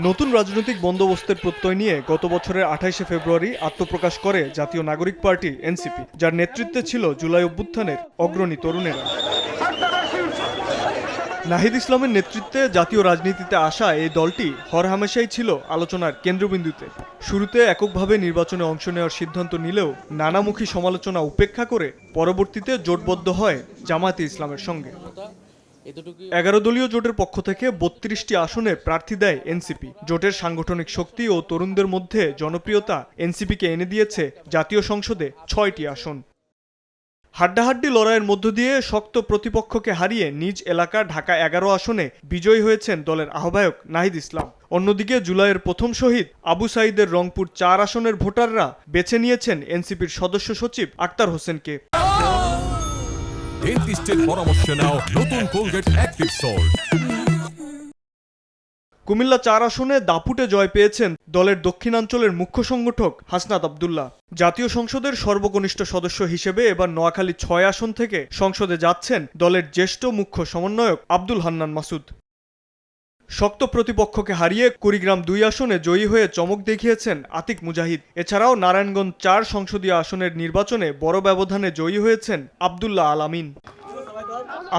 নতুন রাজনৈতিক বন্দোবস্তের প্রত্যয় নিয়ে গত বছরের ২৮শে ফেব্রুয়ারি আত্মপ্রকাশ করে জাতীয় নাগরিক পার্টি এনসিপি, যার নেতৃত্বে ছিল জুলাই অভ্যুত্থানের অগ্রণী তরুণেরা। নাহিদ ইসলামের নেতৃত্বে জাতীয় রাজনীতিতে আসা এই দলটি হরহামেশাই ছিল আলোচনার কেন্দ্রবিন্দুতে। শুরুতে এককভাবে নির্বাচনে অংশ নেওয়ার সিদ্ধান্ত নিলেও নানামুখী সমালোচনা উপেক্ষা করে পরবর্তীতে জোটবদ্ধ হয় জামায়াতে ইসলামের সঙ্গে। ১১ দলীয় জোটের পক্ষ থেকে ৩২টি আসনে প্রার্থী দেয় এনসিপি। জোটের সাংগঠনিক শক্তি ও তরুণদের মধ্যে জনপ্রিয়তা এনসিপিকে এনে দিয়েছে জাতীয় সংসদে ৬টি আসন। হাড্ডাহাড্ডি লড়াইয়ের মধ্য দিয়ে শক্ত প্রতিপক্ষকে হারিয়ে নিজ এলাকা ঢাকা ১১ আসনে বিজয়ী হয়েছেন দলের আহ্বায়ক নাহিদ ইসলাম। অন্যদিকে জুলাইয়ের প্রথম শহীদ আবু সাঈদের রংপুর ৪ আসনের ভোটাররা বেছে নিয়েছেন এনসিপির সদস্য সচিব আক্তার হোসেনকে। ডেন্টিস্টের পরামর্শ নাও নতুন কোলগেট অ্যাক্টিভ সল্ট। কুমিল্লা ৪ আসনে দাপুটে জয় পেয়েছেন দলের দক্ষিণাঞ্চলের মুখ্য সংগঠক হাসনাত আব্দুল্লাহ। জাতীয় সংসদের সর্বকনিষ্ঠ সদস্য হিসেবে এবার নোয়াখালী ৬ আসন থেকে সংসদে যাচ্ছেন দলের জ্যেষ্ঠ মুখ্য সমন্বয়ক আব্দুল হান্নান মাসুদ। শক্ত প্রতিপক্ষকে হারিয়ে কুড়িগ্রাম ২ আসনে জয়ী হয়ে চমক দেখিয়েছেন আতিক মুজাহিদ। এছাড়াও নারায়ণগঞ্জ ৪ সংসদীয় আসনের নির্বাচনে বড় ব্যবধানে জয়ী হয়েছেন আব্দুল্লাহ আল আমিন।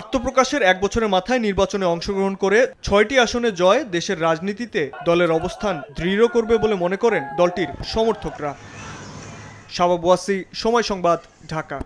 আত্মপ্রকাশের এক বছরের মাথায় নির্বাচনে অংশগ্রহণ করে ৬টি আসনে জয় দেশের রাজনীতিতে দলের অবস্থান দৃঢ় করবে বলে মনে করেন দলটির সমর্থকরা। শাবাব ওয়াসি, সময় সংবাদ, ঢাকা।